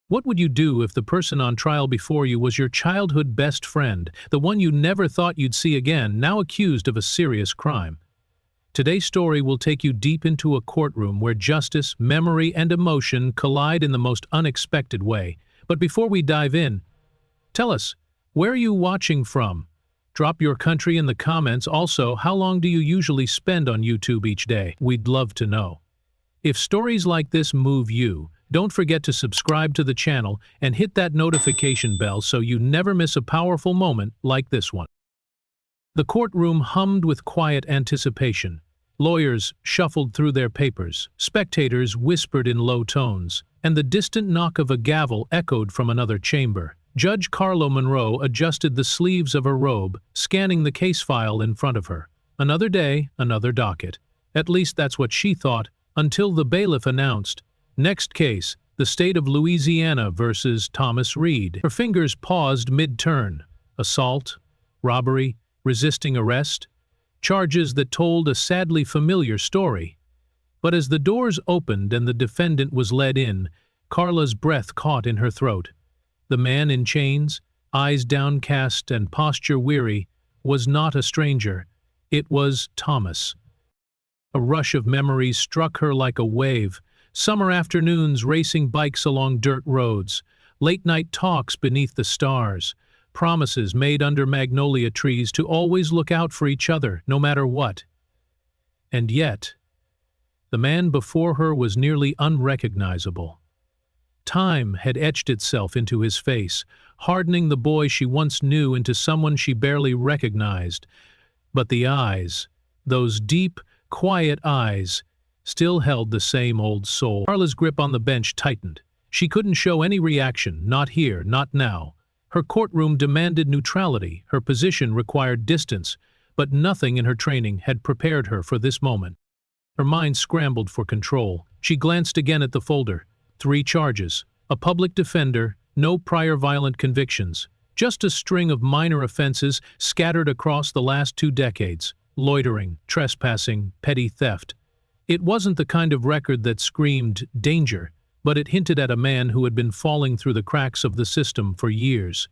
What would you do if the person on trial before you was your childhood best friend, the one you never thought you'd see again, now accused of a serious crime? Today's story will take you deep into a courtroom where justice, memory, and emotion collide in the most unexpected way. But before we dive in, tell us, where are you watching from? Drop your country in the comments. Also, how long do you usually spend on YouTube each day? We'd love to know. If stories like this move you, don't forget to subscribe to the channel and hit that notification bell so you never miss a powerful moment like this one. The courtroom hummed with quiet anticipation. Lawyers shuffled through their papers, spectators whispered in low tones, and the distant knock of a gavel echoed from another chamber. Judge Carla Monroe adjusted the sleeves of her robe, scanning the case file in front of her. Another day, another docket. At least that's what she thought, until the bailiff announced, "Next case, the state of Louisiana versus Thomas Reed." Her fingers paused mid-turn. Assault, robbery, resisting arrest, charges that told a sadly familiar story. But as the doors opened and the defendant was led in, Carla's breath caught in her throat. The man in chains, eyes downcast and posture weary, was not a stranger. It was Thomas. A rush of memories struck her like a wave. Summer afternoons racing bikes along dirt roads, late-night talks beneath the stars, promises made under magnolia trees to always look out for each other, no matter what. And yet, the man before her was nearly unrecognizable. Time had etched itself into his face, hardening the boy she once knew into someone she barely recognized. But the eyes, those deep, quiet eyes, still held the same old soul. Carla's grip on the bench tightened. She couldn't show any reaction, not here, not now. Her courtroom demanded neutrality, her position required distance, but nothing in her training had prepared her for this moment. Her mind scrambled for control. She glanced again at the folder. 3 charges, a public defender, no prior violent convictions, just a string of minor offenses scattered across the last 2 decades, loitering, trespassing, petty theft. It wasn't the kind of record that screamed danger, but it hinted at a man who had been falling through the cracks of the system for years.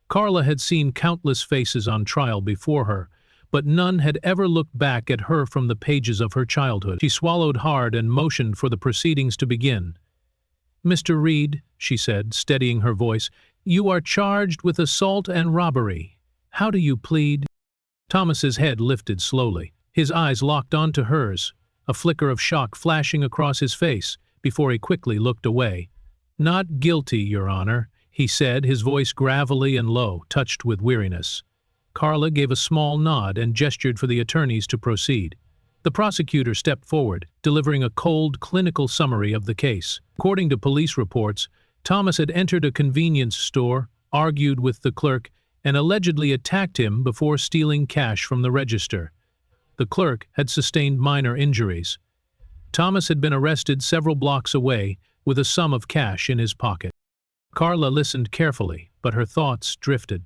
Carla had seen countless faces on trial before her, but none had ever looked back at her from the pages of her childhood. She swallowed hard and motioned for the proceedings to begin. "Mr. Reed," she said, steadying her voice, "you are charged with assault and robbery. How do you plead?" Thomas's head lifted slowly. His eyes locked onto hers, a flicker of shock flashing across his face before he quickly looked away. "Not guilty, Your Honor," he said, his voice gravelly and low, touched with weariness. Carla gave a small nod and gestured for the attorneys to proceed. The prosecutor stepped forward, delivering a cold, clinical summary of the case. According to police reports, Thomas had entered a convenience store, argued with the clerk, and allegedly attacked him before stealing cash from the register. The clerk had sustained minor injuries. Thomas had been arrested several blocks away with a sum of cash in his pocket. Carla listened carefully, but her thoughts drifted.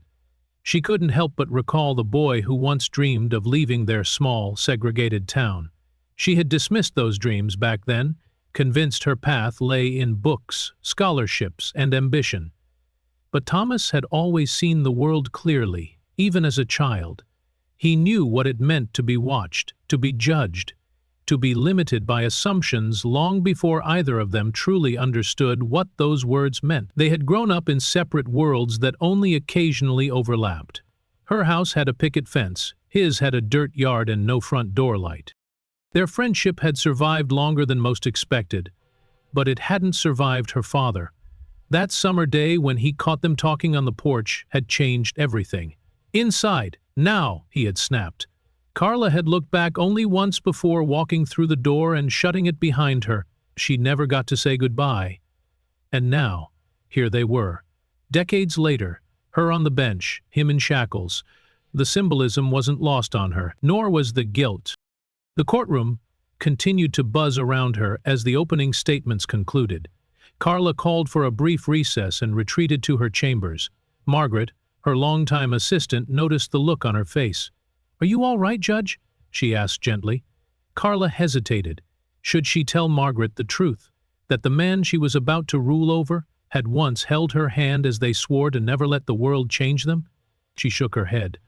She couldn't help but recall the boy who once dreamed of leaving their small, segregated town. She had dismissed those dreams back then, convinced her path lay in books, scholarships, and ambition. But Thomas had always seen the world clearly, even as a child. He knew what it meant to be watched, to be judged, to be limited by assumptions long before either of them truly understood what those words meant. They had grown up in separate worlds that only occasionally overlapped. Her house had a picket fence, his had a dirt yard and no front door light. Their friendship had survived longer than most expected, but it hadn't survived her father. That summer day when he caught them talking on the porch had changed everything. "Inside, now," he had snapped. Carla had looked back only once before walking through the door and shutting it behind her. She never got to say goodbye. And now, here they were. Decades later, her on the bench, him in shackles. The symbolism wasn't lost on her, nor was the guilt. The courtroom continued to buzz around her as the opening statements concluded. Carla called for a brief recess and retreated to her chambers. Margaret, her longtime assistant, noticed the look on her face. "Are you all right, Judge?" she asked gently. Carla hesitated. Should she tell Margaret the truth, that the man she was about to rule over, had once held her hand as they swore to never let the world change them? She shook her head.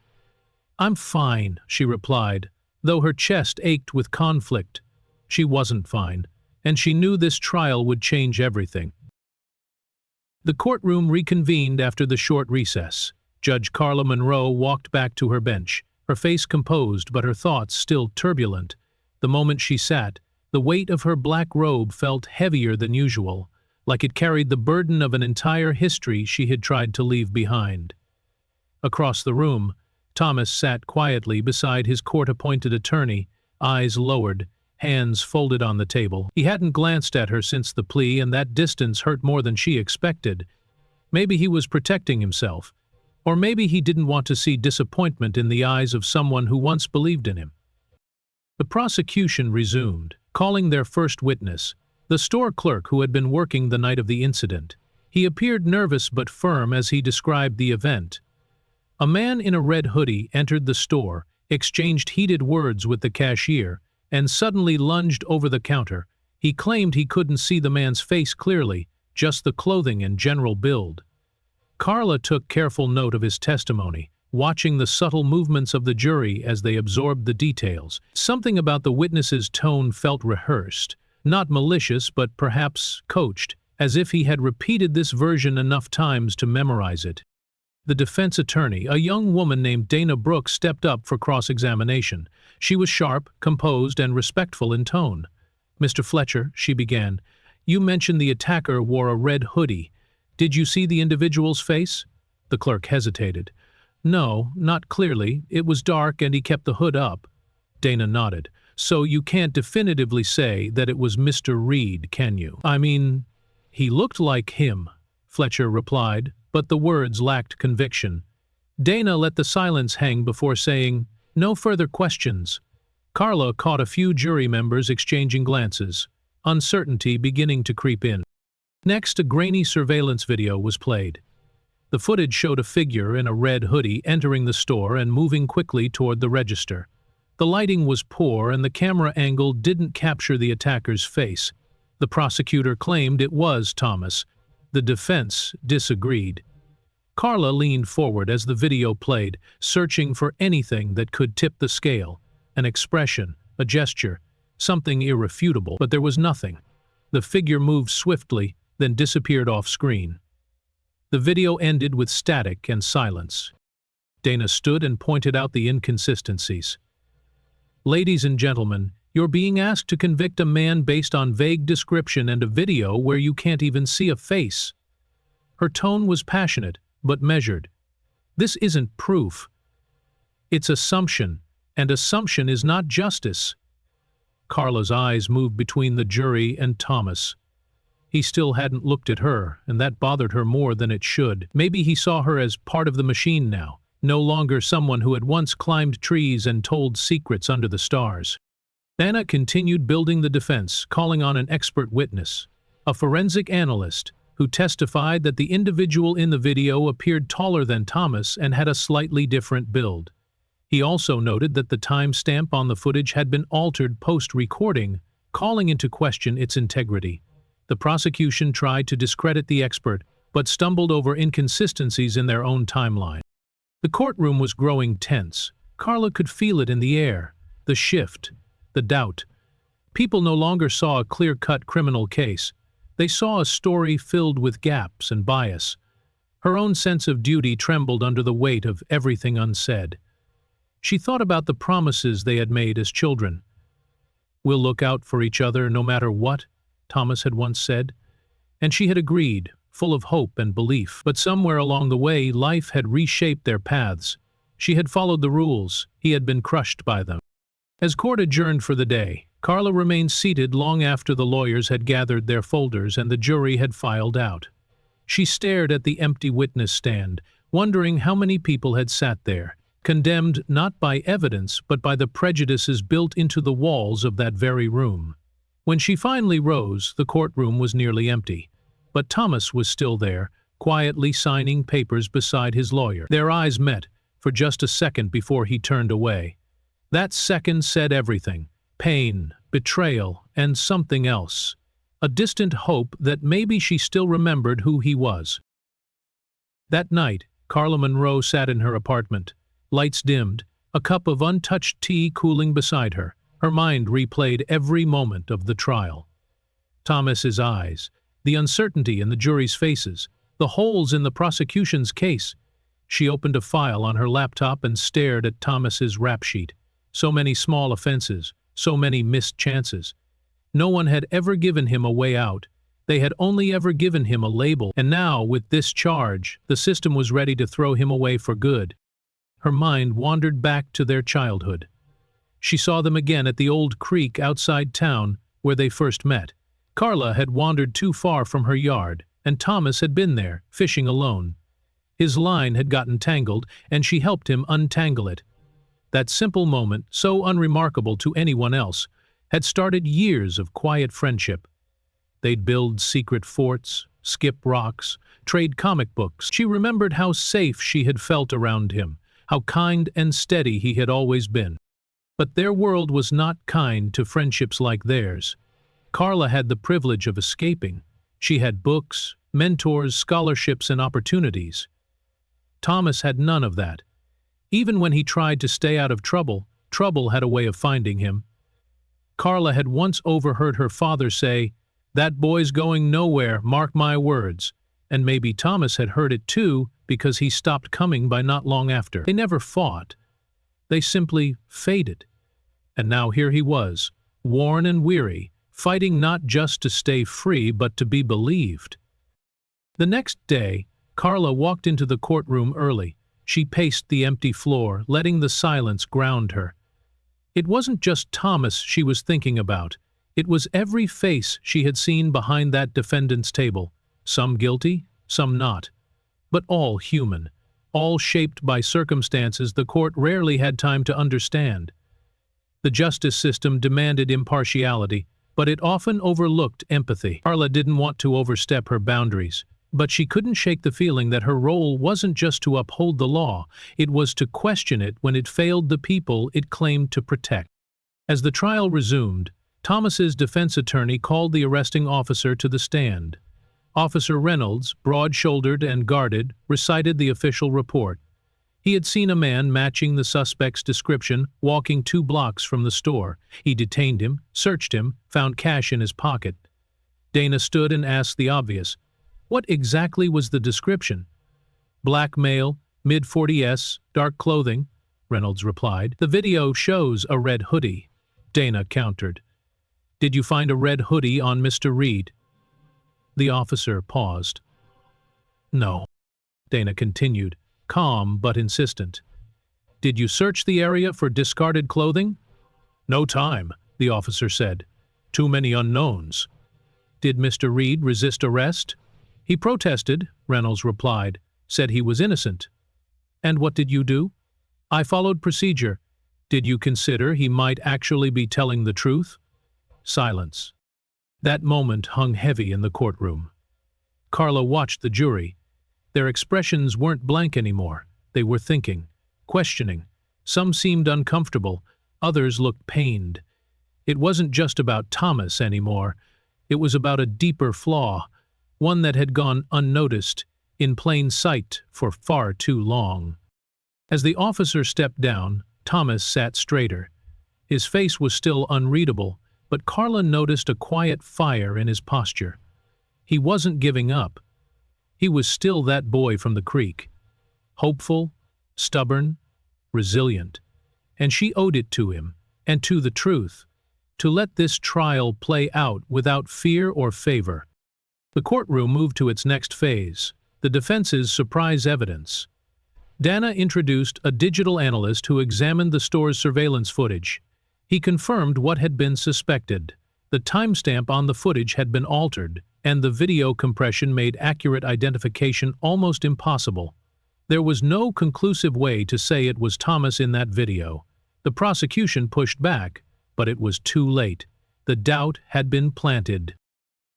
"I'm fine," she replied, though her chest ached with conflict. She wasn't fine, and she knew this trial would change everything. The courtroom reconvened after the short recess. Judge Carla Monroe walked back to her bench, her face composed but her thoughts still turbulent. The moment she sat, the weight of her black robe felt heavier than usual, like it carried the burden of an entire history she had tried to leave behind. Across the room, Thomas sat quietly beside his court-appointed attorney, eyes lowered, hands folded on the table. He hadn't glanced at her since the plea, and that distance hurt more than she expected. Maybe he was protecting himself, or maybe he didn't want to see disappointment in the eyes of someone who once believed in him. The prosecution resumed, calling their first witness, the store clerk who had been working the night of the incident. He appeared nervous but firm as he described the event. A man in a red hoodie entered the store, exchanged heated words with the cashier, and suddenly lunged over the counter. He claimed he couldn't see the man's face clearly, just the clothing and general build. Carla took careful note of his testimony, watching the subtle movements of the jury as they absorbed the details. Something about the witness's tone felt rehearsed, not malicious but perhaps coached, as if he had repeated this version enough times to memorize it. The defense attorney, a young woman named Dana Brooks, stepped up for cross-examination. She was sharp, composed, and respectful in tone. "Mr. Fletcher," she began, "you mentioned the attacker wore a red hoodie. Did you see the individual's face?" The clerk hesitated. "No, not clearly. It was dark and he kept the hood up." Dana nodded. "So you can't definitively say that it was Mr. Reed, can you?" "I mean, he looked like him," Fletcher replied, but the words lacked conviction. Dana let the silence hang before saying, "No further questions." Carla caught a few jury members exchanging glances, uncertainty beginning to creep in. Next, a grainy surveillance video was played. The footage showed a figure in a red hoodie entering the store and moving quickly toward the register. The lighting was poor and the camera angle didn't capture the attacker's face. The prosecutor claimed it was Thomas. The defense disagreed. Carla leaned forward as the video played, searching for anything that could tip the scale. An expression, a gesture, something irrefutable, but there was nothing. The figure moved swiftly, then disappeared off screen. The video ended with static and silence. Dana stood and pointed out the inconsistencies. "Ladies and gentlemen, you're being asked to convict a man based on vague description and a video where you can't even see a face." Her tone was passionate, but measured. "This isn't proof. It's assumption, and assumption is not justice." Carla's eyes moved between the jury and Thomas. He still hadn't looked at her, and that bothered her more than it should. Maybe he saw her as part of the machine now, no longer someone who had once climbed trees and told secrets under the stars. Dana continued building the defense, calling on an expert witness, a forensic analyst, who testified that the individual in the video appeared taller than Thomas and had a slightly different build. He also noted that the timestamp on the footage had been altered post-recording, calling into question its integrity. The prosecution tried to discredit the expert, but stumbled over inconsistencies in their own timeline. The courtroom was growing tense. Carla could feel it in the air, the shift, the doubt. People no longer saw a clear-cut criminal case. They saw a story filled with gaps and bias. Her own sense of duty trembled under the weight of everything unsaid. She thought about the promises they had made as children. "We'll look out for each other no matter what," Thomas had once said. And she had agreed, full of hope and belief. But somewhere along the way, life had reshaped their paths. She had followed the rules. He had been crushed by them. As court adjourned for the day, Carla remained seated long after the lawyers had gathered their folders and the jury had filed out. She stared at the empty witness stand, wondering how many people had sat there, condemned not by evidence but by the prejudices built into the walls of that very room. When she finally rose, the courtroom was nearly empty. But Thomas was still there, quietly signing papers beside his lawyer. Their eyes met, for just a second before he turned away. That second said everything: pain, betrayal, and something else. a distant hope that maybe she still remembered who he was. That night, Carla Monroe sat in her apartment, lights dimmed, a cup of untouched tea cooling beside her. Her mind replayed every moment of the trial. Thomas's eyes, the uncertainty in the jury's faces, the holes in the prosecution's case. She opened a file on her laptop and stared at Thomas's rap sheet. So many small offenses, so many missed chances. No one had ever given him a way out. They had only ever given him a label, and now, with this charge, the system was ready to throw him away for good. Her mind wandered back to their childhood. She saw them again at the old creek outside town where they first met. Carla had wandered too far from her yard, and Thomas had been there, fishing alone. His line had gotten tangled, and she helped him untangle it. That simple moment, so unremarkable to anyone else, had started years of quiet friendship. They'd build secret forts, skip rocks, trade comic books. She remembered how safe she had felt around him, how kind and steady he had always been. But their world was not kind to friendships like theirs. Carla had the privilege of escaping. She had books, mentors, scholarships, and opportunities. Thomas had none of that. Even when he tried to stay out of trouble, trouble had a way of finding him. Carla had once overheard her father say, "That boy's going nowhere, mark my words," and maybe Thomas had heard it too because he stopped coming by not long after. They never fought. They simply faded. And now here he was, worn and weary, fighting not just to stay free but to be believed. The next day, Carla walked into the courtroom early. She paced the empty floor, letting the silence ground her. It wasn't just Thomas she was thinking about. It was every face she had seen behind that defendant's table, some guilty, some not, but all human, all shaped by circumstances the court rarely had time to understand. The justice system demanded impartiality, but it often overlooked empathy. Carla didn't want to overstep her boundaries, but she couldn't shake the feeling that her role wasn't just to uphold the law, it was to question it when it failed the people it claimed to protect. As the trial resumed, Thomas's defense attorney called the arresting officer to the stand. Officer Reynolds, broad-shouldered and guarded, recited the official report. He had seen a man matching the suspect's description walking 2 blocks from the store. He detained him, searched him, found cash in his pocket. Dana stood and asked the obvious. What exactly was the description? Black male, mid-40s, dark clothing, Reynolds replied. The video shows a red hoodie, Dana countered. Did you find a red hoodie on Mr. Reed? The officer paused. No, Dana continued, calm but insistent. Did you search the area for discarded clothing? No time, the officer said. Too many unknowns. Did Mr. Reed resist arrest? He protested, Reynolds replied, said he was innocent. And what did you do? I followed procedure. Did you consider he might actually be telling the truth? Silence. That moment hung heavy in the courtroom. Carla watched the jury. Their expressions weren't blank anymore. They were thinking, questioning. Some seemed uncomfortable, others looked pained. It wasn't just about Thomas anymore. It was about a deeper flaw, one that had gone unnoticed, in plain sight for far too long. As the officer stepped down, Thomas sat straighter. His face was still unreadable, but Carla noticed a quiet fire in his posture. He wasn't giving up. He was still that boy from the creek. Hopeful, stubborn, resilient. And she owed it to him, and to the truth, to let this trial play out without fear or favor. The courtroom moved to its next phase, the defense's surprise evidence. Dana introduced a digital analyst who examined the store's surveillance footage. He confirmed what had been suspected. The timestamp on the footage had been altered, and the video compression made accurate identification almost impossible. There was no conclusive way to say it was Thomas in that video. The prosecution pushed back, but it was too late. The doubt had been planted.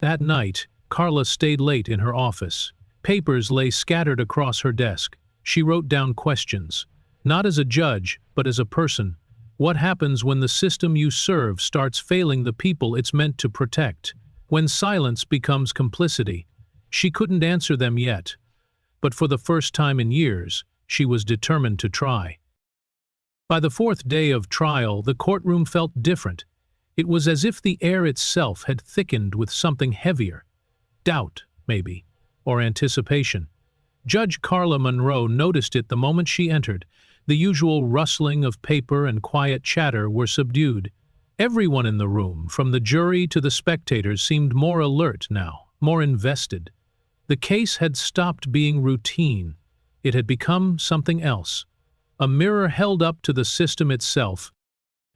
That night, Carla stayed late in her office. Papers lay scattered across her desk. She wrote down questions, not as a judge, but as a person. What happens when the system you serve starts failing the people it's meant to protect? When silence becomes complicity. She couldn't answer them yet, but for the first time in years, she was determined to try. By the fourth day of trial, the courtroom felt different. It was as if the air itself had thickened with something heavier. Doubt, maybe, or anticipation. Judge Carla Monroe noticed it the moment she entered. The usual rustling of paper and quiet chatter were subdued. Everyone in the room, from the jury to the spectators, seemed more alert now, more invested. The case had stopped being routine. It had become something else. A mirror held up to the system itself.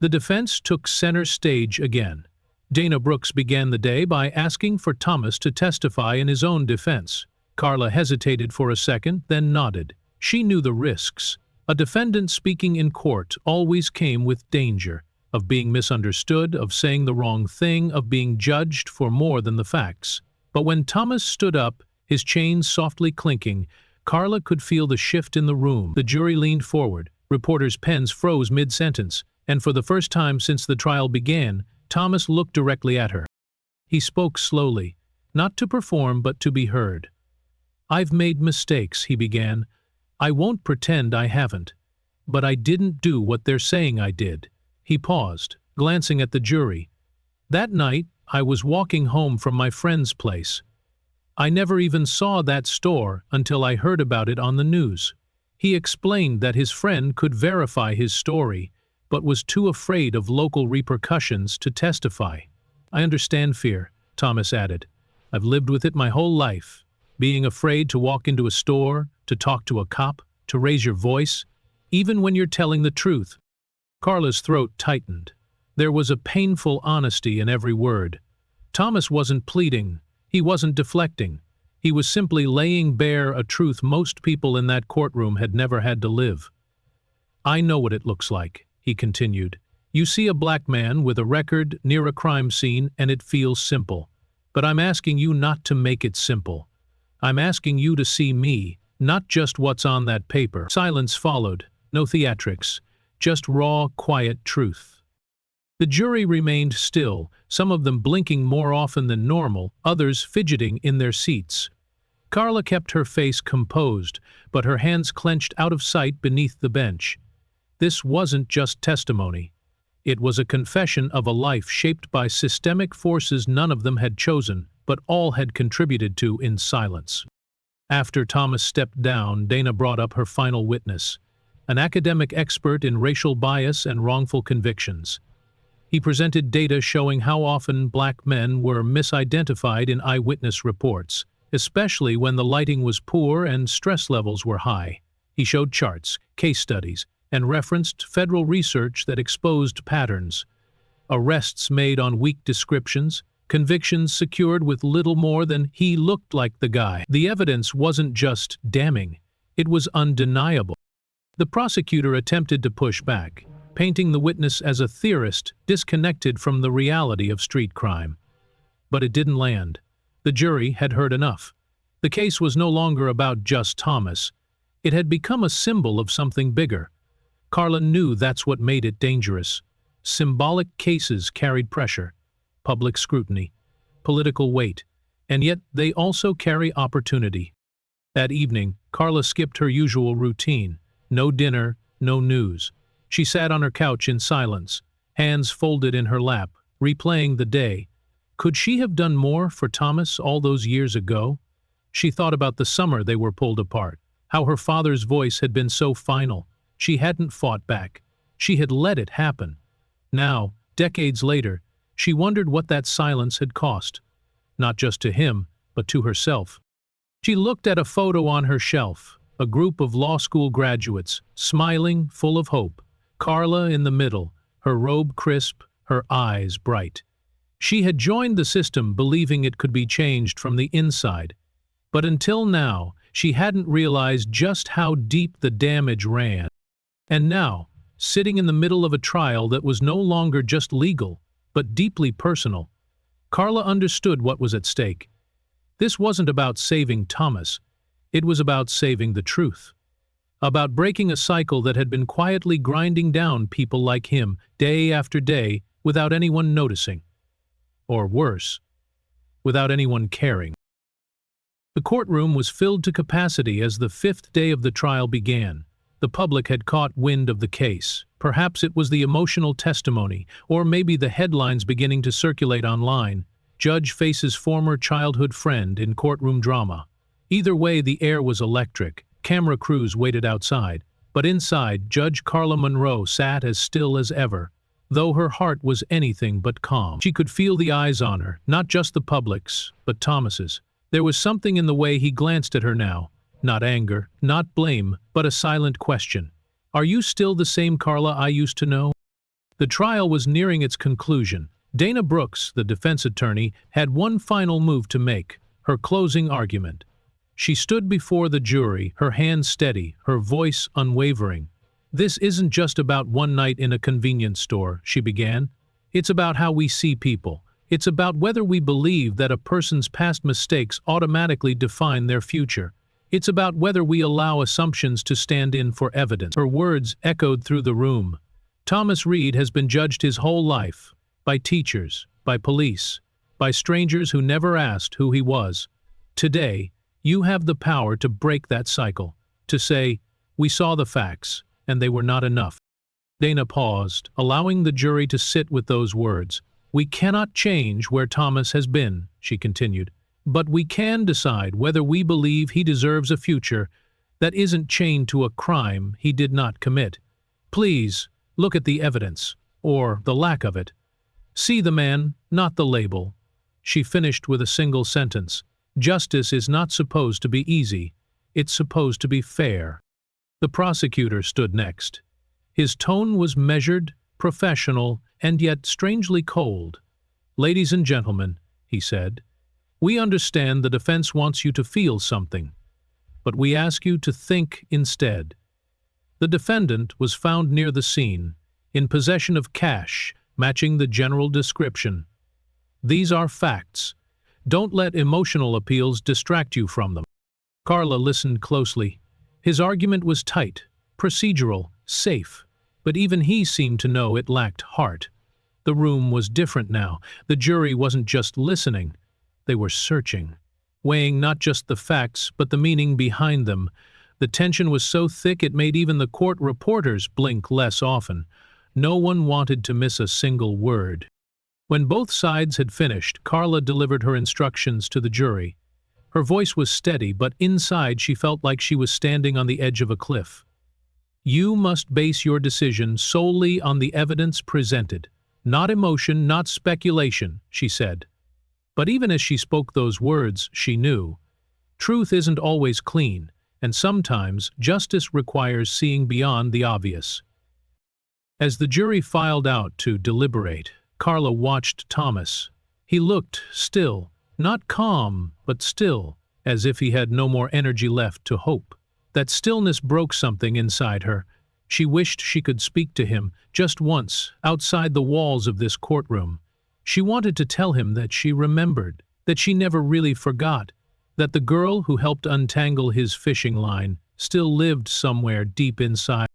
The defense took center stage again. Dana Brooks began the day by asking for Thomas to testify in his own defense. Carla hesitated for a second, then nodded. She knew the risks. A defendant speaking in court always came with danger, of being misunderstood, of saying the wrong thing, of being judged for more than the facts. But when Thomas stood up, his chains softly clinking, Carla could feel the shift in the room. The jury leaned forward. Reporters' pens froze mid-sentence, and for the first time since the trial began, Thomas looked directly at her. He spoke slowly, not to perform but to be heard. "I've made mistakes," he began. "I won't pretend I haven't. But I didn't do what they're saying I did." He paused, glancing at the jury. "That night, I was walking home from my friend's place. I never even saw that store until I heard about it on the news." He explained that his friend could verify his story, but was too afraid of local repercussions to testify. "I understand fear," Thomas added. "I've lived with it my whole life. Being afraid to walk into a store, to talk to a cop, to raise your voice, even when you're telling the truth." Carla's throat tightened. There was a painful honesty in every word. Thomas wasn't pleading. He wasn't deflecting. He was simply laying bare a truth most people in that courtroom had never had to live. "I know what it looks like," he continued. "You see a black man with a record near a crime scene and it feels simple. But I'm asking you not to make it simple. I'm asking you to see me, not just what's on that paper." Silence followed. No theatrics. Just raw, quiet truth. The jury remained still, some of them blinking more often than normal, others fidgeting in their seats. Carla kept her face composed, but her hands clenched out of sight beneath the bench. This wasn't just testimony. It was a confession of a life shaped by systemic forces none of them had chosen, but all had contributed to in silence. After Thomas stepped down, Dana brought up her final witness, an academic expert in racial bias and wrongful convictions. He presented data showing how often black men were misidentified in eyewitness reports, especially when the lighting was poor and stress levels were high. He showed charts, case studies, and referenced federal research that exposed patterns. Arrests made on weak descriptions, convictions secured with little more than "he looked like the guy." The evidence wasn't just damning, it was undeniable. The prosecutor attempted to push back, painting the witness as a theorist disconnected from the reality of street crime. But it didn't land. The jury had heard enough. The case was no longer about just Thomas. It had become a symbol of something bigger. Carla knew that's what made it dangerous. Symbolic cases carried pressure, public scrutiny, political weight, and yet they also carry opportunity. That evening, Carla skipped her usual routine. No dinner, no news. She sat on her couch in silence, hands folded in her lap, replaying the day. Could she have done more for Thomas all those years ago? She thought about the summer they were pulled apart, how her father's voice had been so final. She hadn't fought back. She had let it happen. Now, decades later, she wondered what that silence had cost. Not just to him, but to herself. She looked at a photo on her shelf, a group of law school graduates, smiling, full of hope. Carla in the middle, her robe crisp, her eyes bright. She had joined the system believing it could be changed from the inside. But until now, she hadn't realized just how deep the damage ran. And now, sitting in the middle of a trial that was no longer just legal, but deeply personal, Carla understood what was at stake. This wasn't about saving Thomas. It was about saving the truth. About breaking a cycle that had been quietly grinding down people like him, day after day, without anyone noticing. Or worse, without anyone caring. The courtroom was filled to capacity as the fifth day of the trial began. The public had caught wind of the case. Perhaps it was the emotional testimony, or maybe the headlines beginning to circulate online. Judge faces former childhood friend in courtroom drama. Either way, the air was electric. Camera crews waited outside. But inside, Judge Carla Monroe sat as still as ever, though her heart was anything but calm. She could feel the eyes on her, not just the public's, but Thomas's. There was something in the way he glanced at her now. Not anger, not blame, but a silent question. Are you still the same Carla I used to know? The trial was nearing its conclusion. Dana Brooks, the defense attorney, had one final move to make, her closing argument. She stood before the jury, her hands steady, her voice unwavering. This isn't just about one night in a convenience store, she began. It's about how we see people. It's about whether we believe that a person's past mistakes automatically define their future. It's about whether we allow assumptions to stand in for evidence. Her words echoed through the room. Thomas Reed has been judged his whole life, by teachers, by police, by strangers who never asked who he was. Today, you have the power to break that cycle, to say, we saw the facts, and they were not enough. Dana paused, allowing the jury to sit with those words. We cannot change where Thomas has been, she continued, but we can decide whether we believe he deserves a future that isn't chained to a crime he did not commit. Please, look at the evidence, or the lack of it. See the man, not the label. She finished with a single sentence. Justice is not supposed to be easy. It's supposed to be fair. The prosecutor stood next. His tone was measured, professional, and yet strangely cold. Ladies and gentlemen, he said, we understand the defense wants you to feel something, but we ask you to think instead. The defendant was found near the scene, in possession of cash matching the general description. These are facts. Don't let emotional appeals distract you from them. Carla listened closely. His argument was tight, procedural, safe, but even he seemed to know it lacked heart. The room was different now. The jury wasn't just listening. They were searching, weighing not just the facts, but the meaning behind them. The tension was so thick it made even the court reporters blink less often. No one wanted to miss a single word. When both sides had finished, Carla delivered her instructions to the jury. Her voice was steady, but inside she felt like she was standing on the edge of a cliff. You must base your decision solely on the evidence presented. Not emotion, not speculation, she said. But even as she spoke those words, she knew. Truth isn't always clean, and sometimes justice requires seeing beyond the obvious. As the jury filed out to deliberate, Carla watched Thomas. He looked still, not calm, but still, as if he had no more energy left to hope. That stillness broke something inside her. She wished she could speak to him, just once, outside the walls of this courtroom. She wanted to tell him that she remembered, that she never really forgot, that the girl who helped untangle his fishing line still lived somewhere deep inside.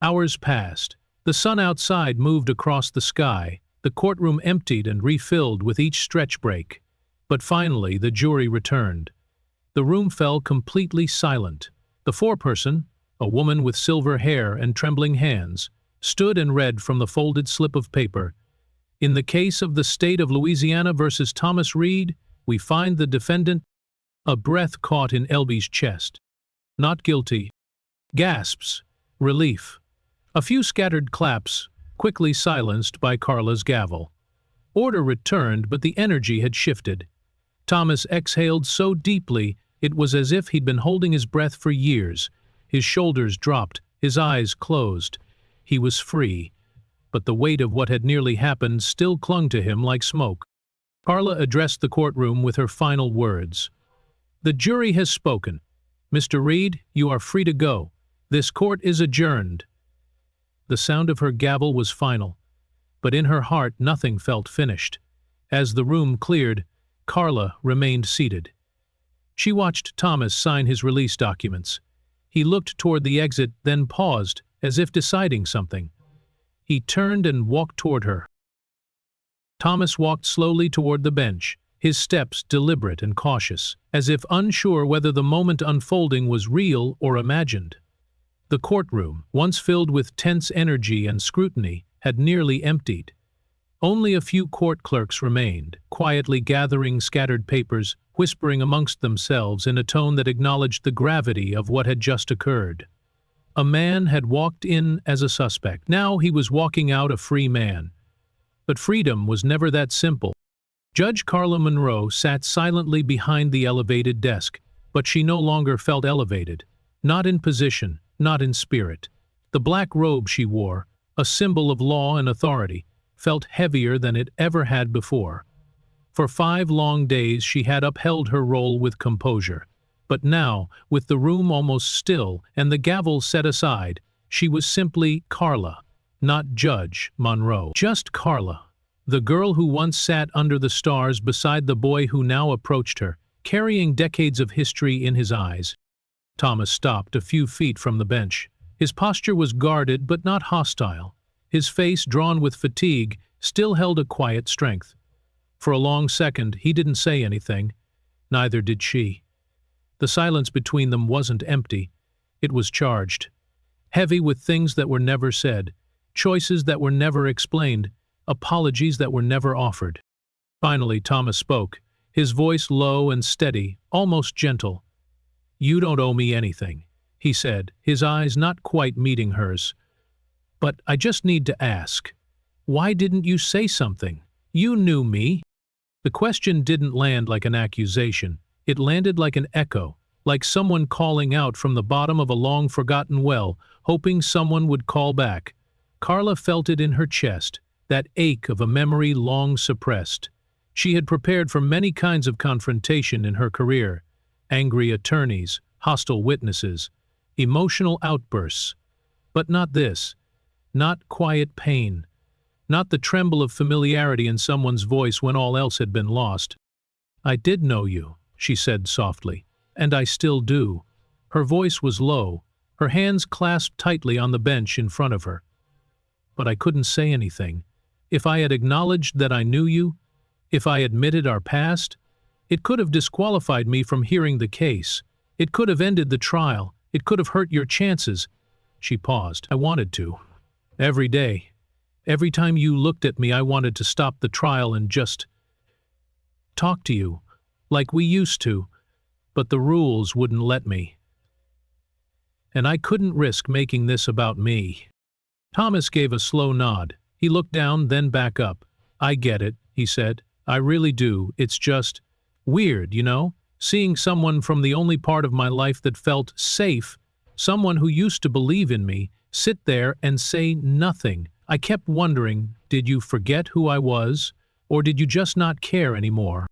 Hours passed. The sun outside moved across the sky. The courtroom emptied and refilled with each stretch break. But finally, the jury returned. The room fell completely silent. The foreperson, a woman with silver hair and trembling hands, stood and read from the folded slip of paper. In the case of the state of Louisiana versus Thomas Reed, we find the defendant. A breath caught in Elby's chest. Not guilty. Gasps. Relief. A few scattered claps, quickly silenced by Carla's gavel. Order returned, but the energy had shifted. Thomas exhaled so deeply it was as if he'd been holding his breath for years. His shoulders dropped, his eyes closed. He was free, but the weight of what had nearly happened still clung to him like smoke. Carla addressed the courtroom with her final words. The jury has spoken. Mr. Reed, you are free to go. This court is adjourned. The sound of her gavel was final, but in her heart nothing felt finished. As the room cleared, Carla remained seated. She watched Thomas sign his release documents. He looked toward the exit, then paused, as if deciding something. He turned and walked toward her. Thomas walked slowly toward the bench, his steps deliberate and cautious, as if unsure whether the moment unfolding was real or imagined. The courtroom, once filled with tense energy and scrutiny, had nearly emptied. Only a few court clerks remained, quietly gathering scattered papers, whispering amongst themselves in a tone that acknowledged the gravity of what had just occurred. A man had walked in as a suspect. Now he was walking out a free man. But freedom was never that simple. Judge Carla Monroe sat silently behind the elevated desk, but she no longer felt elevated. Not in position, not in spirit. The black robe she wore, a symbol of law and authority, felt heavier than it ever had before. For 5 long days she had upheld her role with composure. But now, with the room almost still and the gavel set aside, she was simply Carla, not Judge Monroe. Just Carla. The girl who once sat under the stars beside the boy who now approached her, carrying decades of history in his eyes. Thomas stopped a few feet from the bench. His posture was guarded but not hostile. His face, drawn with fatigue, still held a quiet strength. For a long second, he didn't say anything. Neither did she. The silence between them wasn't empty. It was charged. Heavy with things that were never said, choices that were never explained, apologies that were never offered. Finally, Thomas spoke, his voice low and steady, almost gentle. "You don't owe me anything," he said, his eyes not quite meeting hers. "But I just need to ask, why didn't you say something? You knew me." The question didn't land like an accusation. It landed like an echo, like someone calling out from the bottom of a long-forgotten well, hoping someone would call back. Carla felt it in her chest, that ache of a memory long suppressed. She had prepared for many kinds of confrontation in her career: angry attorneys, hostile witnesses, emotional outbursts. But not this. Not quiet pain. Not the tremble of familiarity in someone's voice when all else had been lost. "I did know you," she said softly, "and I still do." Her voice was low, her hands clasped tightly on the bench in front of her. "But I couldn't say anything. If I had acknowledged that I knew you, if I admitted our past, it could have disqualified me from hearing the case. It could have ended the trial. It could have hurt your chances." She paused. "I wanted to. Every day. Every time you looked at me, I wanted to stop the trial and just talk to you, like we used to. But the rules wouldn't let me. And I couldn't risk making this about me." Thomas gave a slow nod. He looked down, then back up. "I get it," he said. "I really do. It's just weird, you know? Seeing someone from the only part of my life that felt safe, someone who used to believe in me, sit there and say nothing. I kept wondering, did you forget who I was? Or did you just not care anymore?"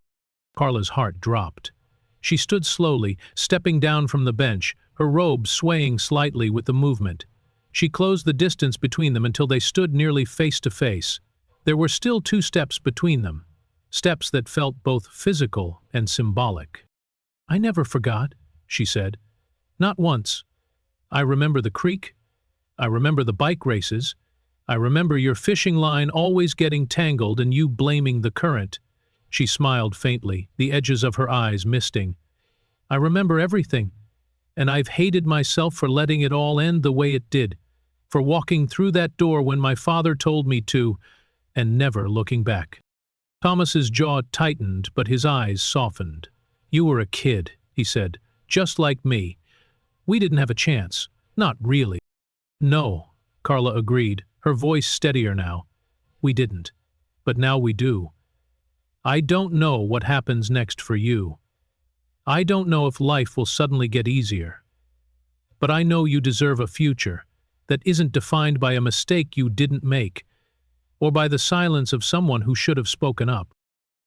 Carla's heart dropped. She stood slowly, stepping down from the bench, her robe swaying slightly with the movement. She closed the distance between them until they stood nearly face to face. There were still 2 steps between them, steps that felt both physical and symbolic. "I never forgot," she said. "Not once. I remember the creek. I remember the bike races. I remember your fishing line always getting tangled and you blaming the current." She smiled faintly, the edges of her eyes misting. "I remember everything. And I've hated myself for letting it all end the way it did, for walking through that door when my father told me to, and never looking back." Thomas's jaw tightened, but his eyes softened. "You were a kid," he said, "just like me. We didn't have a chance. Not really." "No," Carla agreed, her voice steadier now. "We didn't. But now we do. I don't know what happens next for you. I don't know if life will suddenly get easier. But I know you deserve a future that isn't defined by a mistake you didn't make, or by the silence of someone who should have spoken up."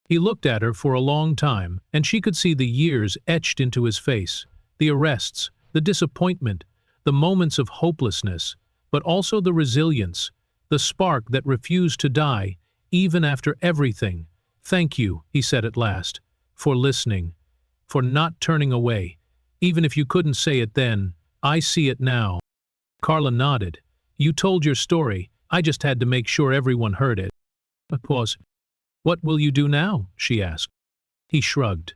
He looked at her for a long time, and she could see the years etched into his face, the arrests, the disappointment, the moments of hopelessness, but also the resilience, the spark that refused to die, even after everything. "Thank you," he said at last, "for listening, for not turning away. Even if you couldn't say it then, I see it now." Carla nodded. "You told your story. I just had to make sure everyone heard it." A pause. "What will you do now?" she asked. He shrugged.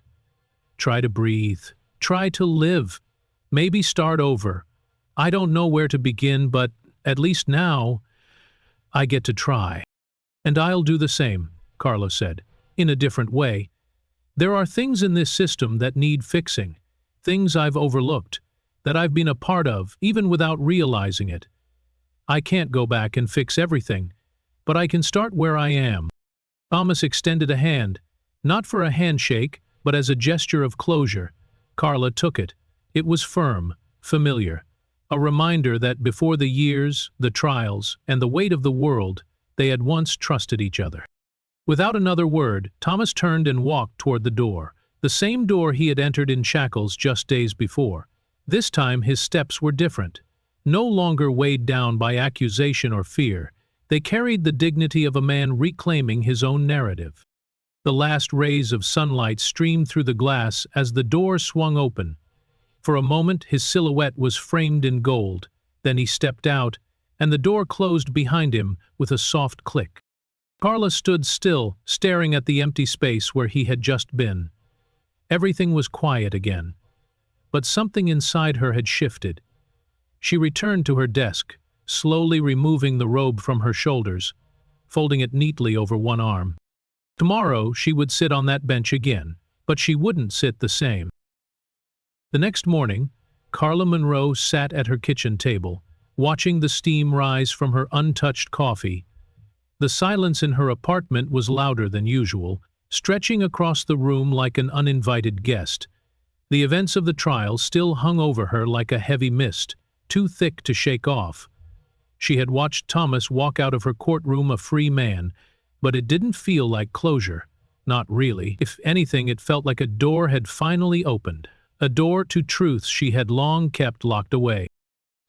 Try to breathe. Try to live. Maybe start over. I don't know where to begin, but at least now I get to try. And I'll do the same, Carla said, in a different way. There are things in this system that need fixing, things I've overlooked, that I've been a part of, even without realizing it. I can't go back and fix everything, but I can start where I am. Thomas extended a hand, not for a handshake, but as a gesture of closure. Carla took it. It was firm, familiar, a reminder that before the years, the trials, and the weight of the world, they had once trusted each other. Without another word, Thomas turned and walked toward the door, the same door he had entered in Shackles just days before. This time his steps were different. No longer weighed down by accusation or fear, they carried the dignity of a man reclaiming his own narrative. The last rays of sunlight streamed through the glass as the door swung open. For a moment his silhouette was framed in gold, then he stepped out, and the door closed behind him with a soft click. Carla stood still, staring at the empty space where he had just been. Everything was quiet again. But something inside her had shifted. She returned to her desk, slowly removing the robe from her shoulders, folding it neatly over one arm. Tomorrow she would sit on that bench again, but she wouldn't sit the same. The next morning, Carla Monroe sat at her kitchen table, watching the steam rise from her untouched coffee. The silence in her apartment was louder than usual, stretching across the room like an uninvited guest. The events of the trial still hung over her like a heavy mist, too thick to shake off. She had watched Thomas walk out of her courtroom a free man, but it didn't feel like closure. Not really. If anything, it felt like a door had finally opened, a door to truths she had long kept locked away.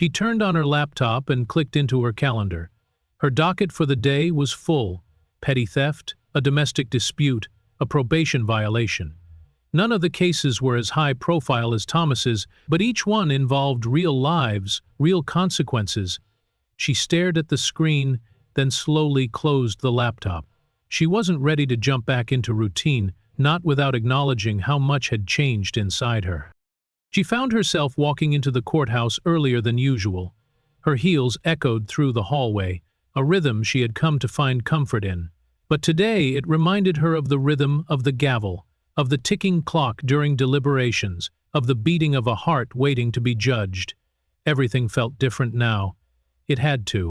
She turned on her laptop and clicked into her calendar. Her docket for the day was full: petty theft, a domestic dispute, a probation violation. None of the cases were as high profile as Thomas's, but each one involved real lives, real consequences. She stared at the screen, then slowly closed the laptop. She wasn't ready to jump back into routine, not without acknowledging how much had changed inside her. She found herself walking into the courthouse earlier than usual. Her heels echoed through the hallway, a rhythm she had come to find comfort in. But today it reminded her of the rhythm of the gavel, of the ticking clock during deliberations, of the beating of a heart waiting to be judged. Everything felt different now. It had to.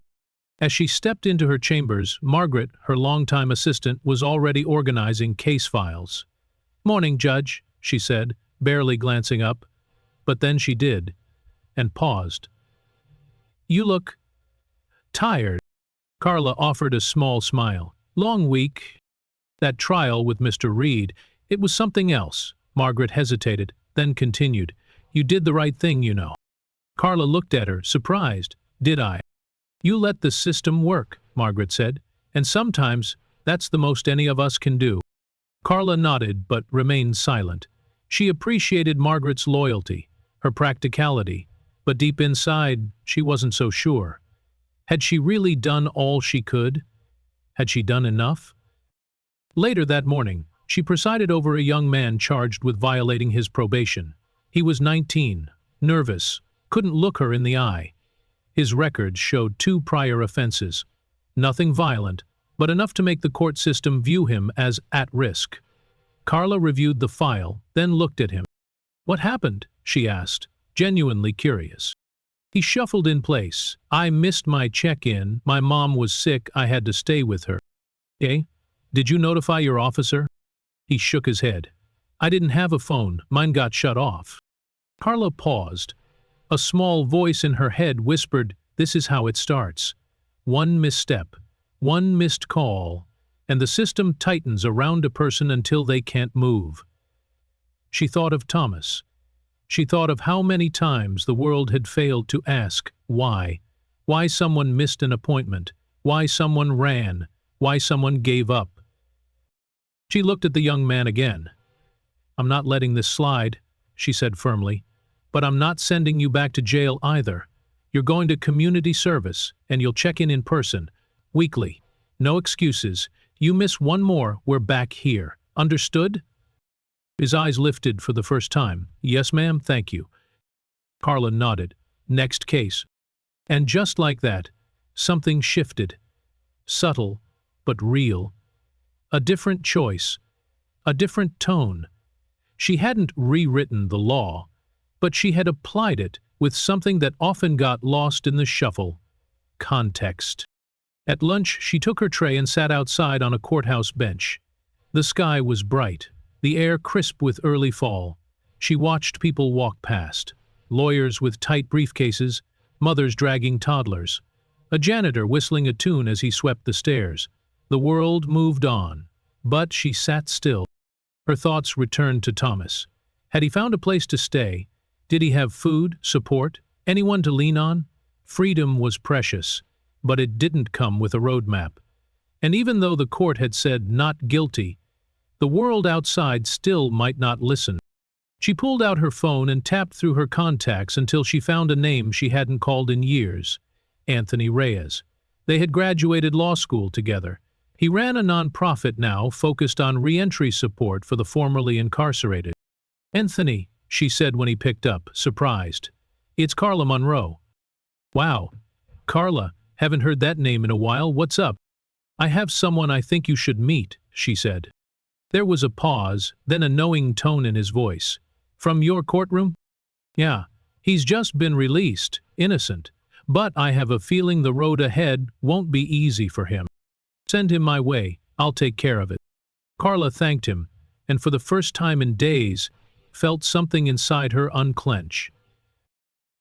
As she stepped into her chambers, Margaret, her longtime assistant, was already organizing case files. "Morning, Judge," she said, barely glancing up. But then she did, and paused. "You look tired." Carla offered a small smile. "Long week. That trial with Mr. Reed, it was something else." Margaret hesitated, then continued. "You did the right thing, you know." Carla looked at her, surprised. "Did I?" "You let the system work," Margaret said, "and sometimes that's the most any of us can do." Carla nodded but remained silent. She appreciated Margaret's loyalty, her practicality, but deep inside she wasn't so sure. Had she really done all she could? Had she done enough? Later that morning, she presided over a young man charged with violating his probation. He was 19, nervous, couldn't look her in the eye. His record showed 2 prior offenses. Nothing violent, but enough to make the court system view him as at risk. Carla reviewed the file, then looked at him. "What happened?" she asked, genuinely curious. He shuffled in place. "I missed my check-in. My mom was sick. I had to stay with her." "Eh? Did you notify your officer?" He shook his head. "I didn't have a phone. Mine got shut off." Carla paused. A small voice in her head whispered, "This is how it starts. One misstep, one missed call, and the system tightens around a person until they can't move." She thought of Thomas. She thought of how many times the world had failed to ask why. Why someone missed an appointment, why someone ran, why someone gave up. She looked at the young man again. "I'm not letting this slide," she said firmly. "But I'm not sending you back to jail either. You're going to community service, and you'll check in person, weekly. No excuses. You miss one more, we're back here. Understood?" His eyes lifted for the first time. "Yes, ma'am, thank you." Carla nodded. "Next case." And just like that, something shifted. Subtle, but real. A different choice. A different tone. She hadn't rewritten the law, but she had applied it with something that often got lost in the shuffle: context. At lunch, she took her tray and sat outside on a courthouse bench. The sky was bright, the air crisp with early fall. She watched people walk past. Lawyers with tight briefcases, mothers dragging toddlers, a janitor whistling a tune as he swept the stairs. The world moved on, but she sat still. Her thoughts returned to Thomas. Had he found a place to stay? Did he have food, support, anyone to lean on? Freedom was precious, but it didn't come with a roadmap. And even though the court had said not guilty, the world outside still might not listen. She pulled out her phone and tapped through her contacts until she found a name she hadn't called in years: Anthony Reyes. They had graduated law school together. He ran a nonprofit now focused on re-entry support for the formerly incarcerated. "Anthony," she said when he picked up, surprised. "It's Carla Monroe." "Wow. Carla, haven't heard that name in a while. What's up?" "I have someone I think you should meet," she said. There was a pause, then a knowing tone in his voice. "From your courtroom?" "Yeah. He's just been released, innocent. But I have a feeling the road ahead won't be easy for him. Send him my way. I'll take care of it." Carla thanked him, and for the first time in days, felt something inside her unclench.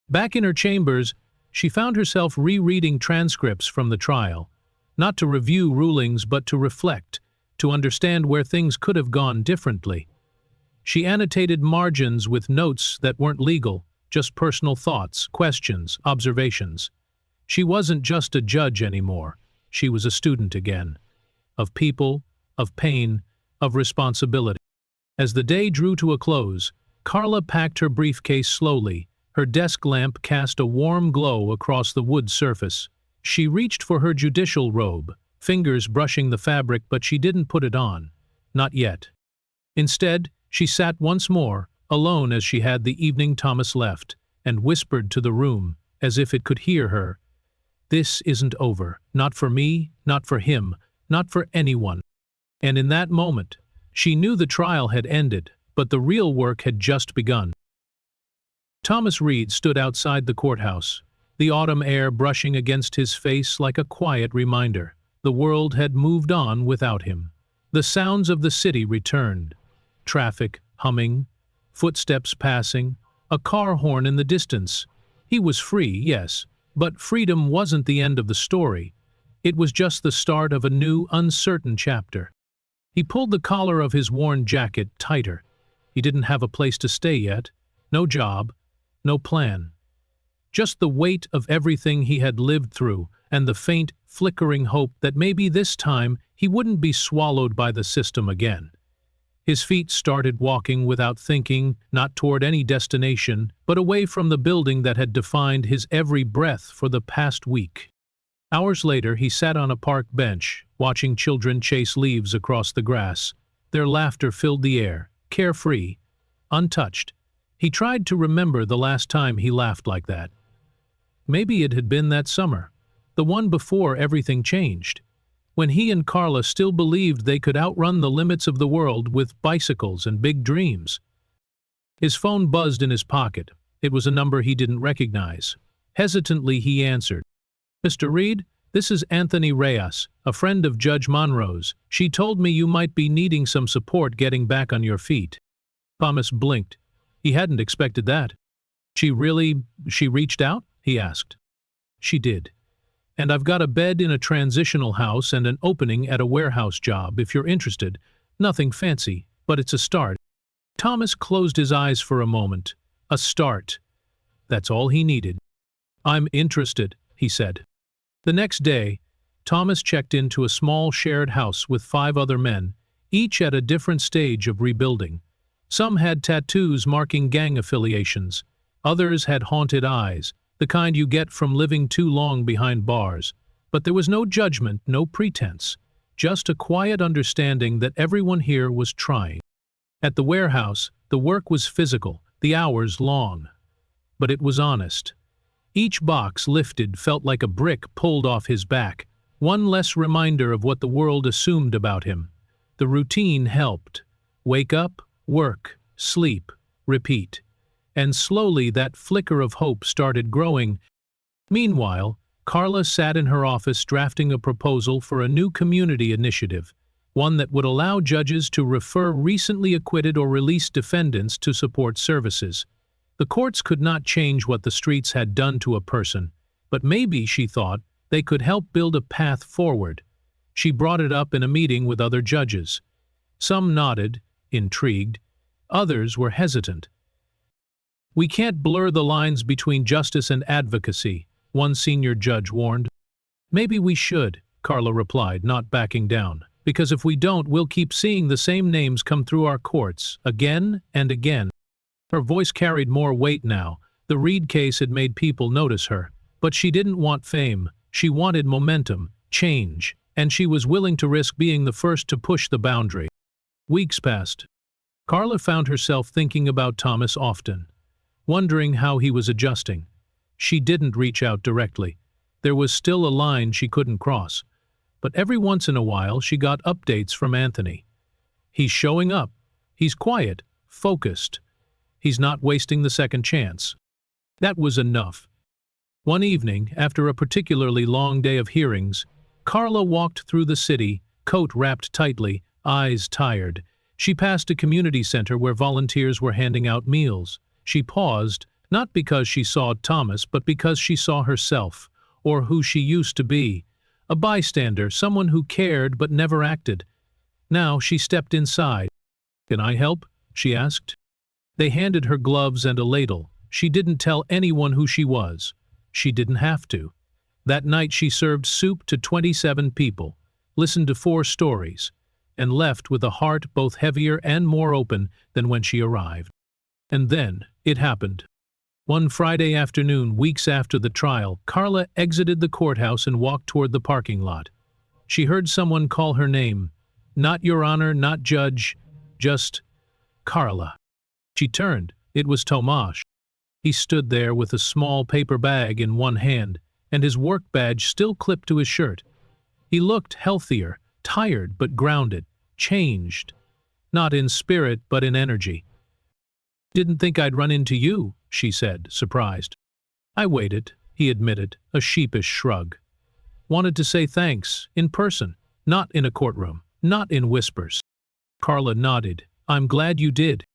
Back in her chambers, she found herself rereading transcripts from the trial, not to review rulings but to reflect, to understand where things could have gone differently. She annotated margins with notes that weren't legal, just personal thoughts, questions, observations. She wasn't just a judge anymore. She was a student again. Of people, of pain, of responsibility. As the day drew to a close, Carla packed her briefcase slowly. Her desk lamp cast a warm glow across the wood surface. She reached for her judicial robe, fingers brushing the fabric, but she didn't put it on. Not yet. Instead, she sat once more, alone as she had the evening Thomas left, and whispered to the room, as if it could hear her, "This isn't over. Not for me, not for him, not for anyone." And in that moment, she knew the trial had ended, but the real work had just begun. Thomas Reed stood outside the courthouse, the autumn air brushing against his face like a quiet reminder. The world had moved on without him. The sounds of the city returned. Traffic humming, footsteps passing, a car horn in the distance. He was free, yes, but freedom wasn't the end of the story. It was just the start of a new, uncertain chapter. He pulled the collar of his worn jacket tighter. He didn't have a place to stay yet. No job, no plan. Just the weight of everything he had lived through, and the faint, flickering hope that maybe this time he wouldn't be swallowed by the system again. His feet started walking without thinking, not toward any destination, but away from the building that had defined his every breath for the past week. Hours later, he sat on a park bench, watching children chase leaves across the grass. Their laughter filled the air, carefree, untouched. He tried to remember the last time he laughed like that. Maybe it had been that summer, the one before everything changed, when he and Carla still believed they could outrun the limits of the world with bicycles and big dreams. His phone buzzed in his pocket. It was a number he didn't recognize. Hesitantly, he answered. "Mr. Reed, this is Anthony Reyes, a friend of Judge Monroe's. She told me you might be needing some support getting back on your feet." Thomas blinked. He hadn't expected that. She reached out?" he asked. "She did. And I've got a bed in a transitional house and an opening at a warehouse job if you're interested. Nothing fancy, but it's a start." Thomas closed his eyes for a moment. A start. That's all he needed. "I'm interested," he said. The next day, Thomas checked into a small shared house with 5 other men, each at a different stage of rebuilding. Some had tattoos marking gang affiliations. Others had haunted eyes, the kind you get from living too long behind bars. But there was no judgment, no pretense, just a quiet understanding that everyone here was trying. At the warehouse, the work was physical, the hours long. But it was honest. Each box lifted felt like a brick pulled off his back, one less reminder of what the world assumed about him. The routine helped. Wake up, work, sleep, repeat. And slowly that flicker of hope started growing. Meanwhile, Carla sat in her office drafting a proposal for a new community initiative, one that would allow judges to refer recently acquitted or released defendants to support services. The courts could not change what the streets had done to a person, but maybe, she thought, they could help build a path forward. She brought it up in a meeting with other judges. Some nodded, intrigued. Others were hesitant. "We can't blur the lines between justice and advocacy," one senior judge warned. "Maybe we should," Carla replied, not backing down, "because if we don't, we'll keep seeing the same names come through our courts, again and again." Her voice carried more weight now. The Reed case had made people notice her. But she didn't want fame. She wanted momentum, change, and she was willing to risk being the first to push the boundary. Weeks passed. Carla found herself thinking about Thomas often, wondering how he was adjusting. She didn't reach out directly. There was still a line she couldn't cross. But every once in a while she got updates from Anthony. He's showing up. He's quiet, focused. He's not wasting the second chance. That was enough. One evening, after a particularly long day of hearings, Carla walked through the city, coat wrapped tightly, eyes tired. She passed a community center where volunteers were handing out meals. She paused, not because she saw Thomas, but because she saw herself, or who she used to be. A bystander, someone who cared but never acted. Now she stepped inside. "Can I help?" she asked. They handed her gloves and a ladle. She didn't tell anyone who she was. She didn't have to. That night she served soup to 27 people, listened to 4 stories, and left with a heart both heavier and more open than when she arrived. And then it happened. One Friday afternoon, weeks after the trial, Carla exited the courthouse and walked toward the parking lot. She heard someone call her name. Not Your Honor, not Judge, just Carla. She turned. It was Tomasz. He stood there with a small paper bag in one hand, and his work badge still clipped to his shirt. He looked healthier, tired but grounded, changed. Not in spirit, but in energy. "Didn't think I'd run into you," she said, surprised. "I waited," he admitted, a sheepish shrug. "Wanted to say thanks, in person, not in a courtroom, not in whispers." Carla nodded. "I'm glad you did."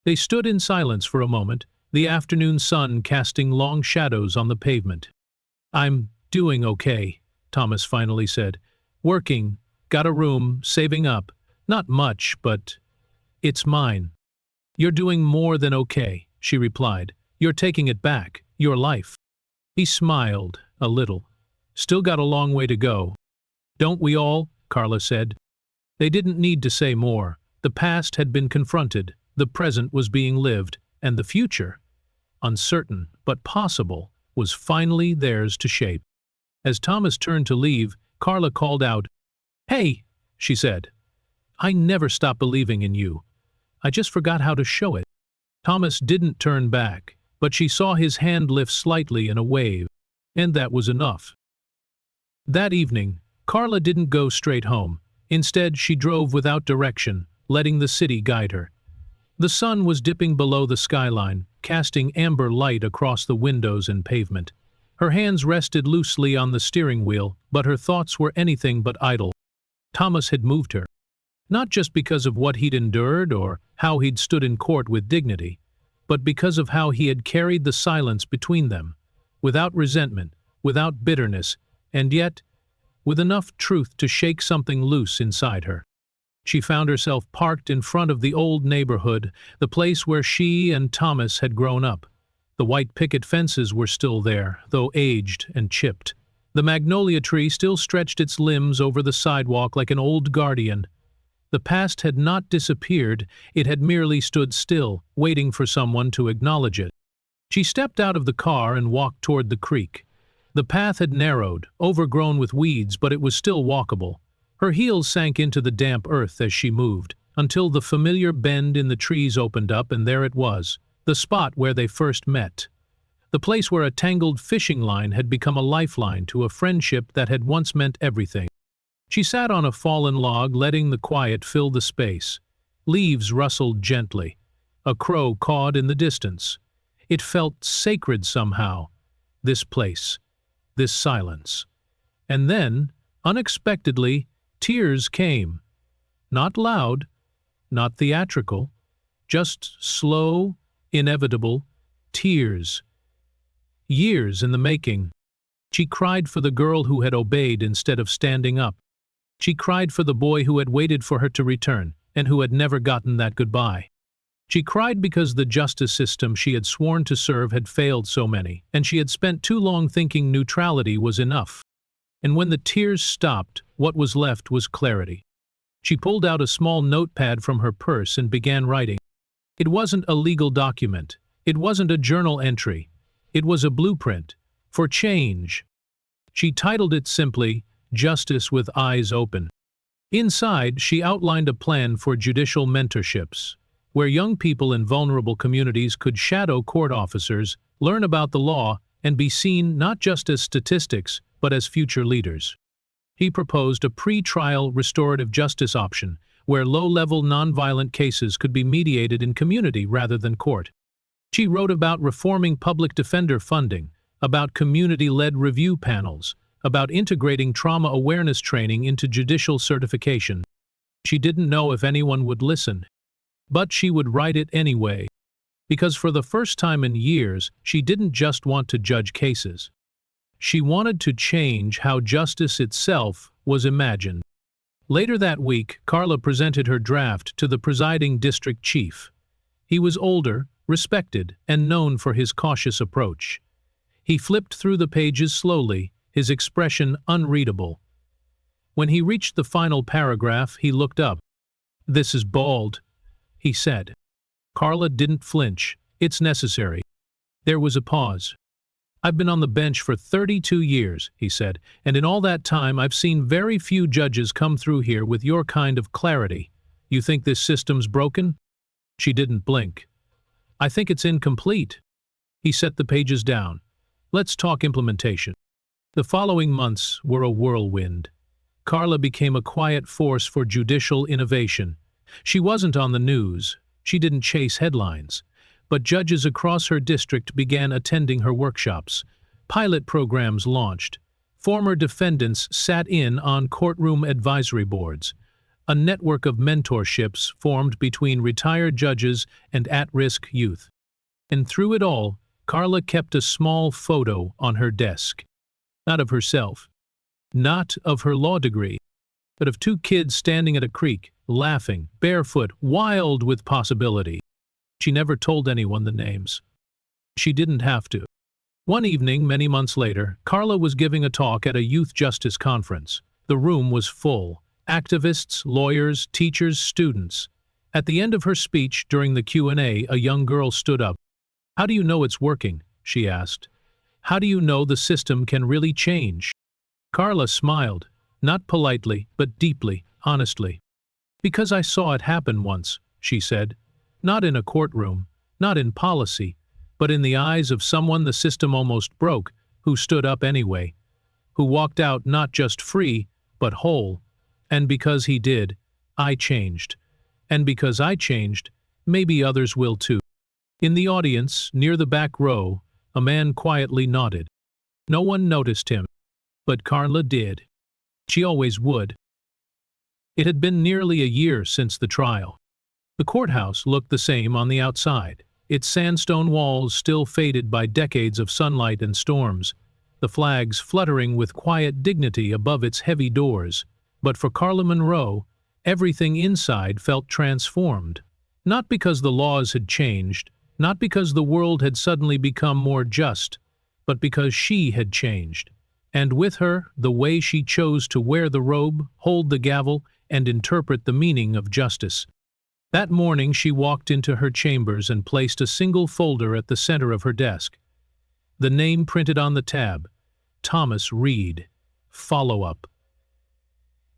They stood in silence for a moment, the afternoon sun casting long shadows on the pavement. "I'm doing okay," Thomas finally said. "Working, got a room, saving up. Not much, but it's mine." "You're doing more than okay," she replied. "You're taking it back, your life." He smiled, a little. "Still got a long way to go." "Don't we all?" Carla said. They didn't need to say more. The past had been confronted, the present was being lived, and the future, uncertain but possible, was finally theirs to shape. As Thomas turned to leave, Carla called out, "Hey," she said. "I never stopped believing in you. I just forgot how to show it." Thomas didn't turn back, but she saw his hand lift slightly in a wave, and that was enough. That evening, Carla didn't go straight home. Instead, she drove without direction, letting the city guide her. The sun was dipping below the skyline, casting amber light across the windows and pavement. Her hands rested loosely on the steering wheel, but her thoughts were anything but idle. Thomas had moved her. Not just because of what he'd endured or how he'd stood in court with dignity, but because of how he had carried the silence between them, without resentment, without bitterness, and yet with enough truth to shake something loose inside her. She found herself parked in front of the old neighborhood, the place where she and Thomas had grown up. The white picket fences were still there, though aged and chipped. The magnolia tree still stretched its limbs over the sidewalk like an old guardian. The past had not disappeared, it had merely stood still, waiting for someone to acknowledge it. She stepped out of the car and walked toward the creek. The path had narrowed, overgrown with weeds, but it was still walkable. Her heels sank into the damp earth as she moved, until the familiar bend in the trees opened up, and there it was, the spot where they first met. The place where a tangled fishing line had become a lifeline to a friendship that had once meant everything. She sat on a fallen log, letting the quiet fill the space. Leaves rustled gently. A crow cawed in the distance. It felt sacred somehow, this place, this silence. And then, unexpectedly, tears came. Not loud, not theatrical, just slow, inevitable tears. Years in the making. She cried for the girl who had obeyed instead of standing up. She cried for the boy who had waited for her to return, and who had never gotten that goodbye. She cried because the justice system she had sworn to serve had failed so many, and she had spent too long thinking neutrality was enough. And when the tears stopped, what was left was clarity. She pulled out a small notepad from her purse and began writing. It wasn't a legal document. It wasn't a journal entry. It was a blueprint for change. She titled it simply, Justice with Eyes Open. Inside, she outlined a plan for judicial mentorships, where young people in vulnerable communities could shadow court officers, learn about the law, and be seen not just as statistics, but as future leaders. He proposed a pre-trial restorative justice option, where low-level nonviolent cases could be mediated in community rather than court. She wrote about reforming public defender funding, about community-led review panels, about integrating trauma awareness training into judicial certification. She didn't know if anyone would listen, but she would write it anyway, because for the first time in years, she didn't just want to judge cases. She wanted to change how justice itself was imagined. Later that week, Carla presented her draft to the presiding district chief. He was older, respected, and known for his cautious approach. He flipped through the pages slowly, his expression unreadable. When he reached the final paragraph, he looked up. "This is bald," he said. Carla didn't flinch. "It's necessary." There was a pause. "I've been on the bench for 32 years, he said, "and in all that time I've seen very few judges come through here with your kind of clarity. You think this system's broken?" She didn't blink. "I think it's incomplete." He set the pages down. "Let's talk implementation." The following months were a whirlwind. Carla became a quiet force for judicial innovation. She wasn't on the news. She didn't chase headlines. But judges across her district began attending her workshops. Pilot programs launched. Former defendants sat in on courtroom advisory boards. A network of mentorships formed between retired judges and at-risk youth. And through it all, Carla kept a small photo on her desk. Not of herself, not of her law degree, but of two kids standing at a creek, laughing, barefoot, wild with possibility. She never told anyone the names. She didn't have to. One evening, many months later, Carla was giving a talk at a youth justice conference. The room was full. Activists, lawyers, teachers, students. At the end of her speech during the Q&A, a young girl stood up. "How do you know it's working?" she asked. "How do you know the system can really change?" Carla smiled, not politely, but deeply, honestly. "Because I saw it happen once," she said. "Not in a courtroom, not in policy, but in the eyes of someone the system almost broke, who stood up anyway, who walked out not just free, but whole. And because he did, I changed. And because I changed, maybe others will too." In the audience, near the back row, a man quietly nodded. No one noticed him, but Carla did. She always would. It had been nearly a year since the trial. The courthouse looked the same on the outside, its sandstone walls still faded by decades of sunlight and storms, the flags fluttering with quiet dignity above its heavy doors. But for Carla Monroe, everything inside felt transformed. Not because the laws had changed, not because the world had suddenly become more just, but because she had changed. And with her, the way she chose to wear the robe, hold the gavel, and interpret the meaning of justice. That morning she walked into her chambers and placed a single folder at the center of her desk. The name printed on the tab, Thomas Reed, follow-up.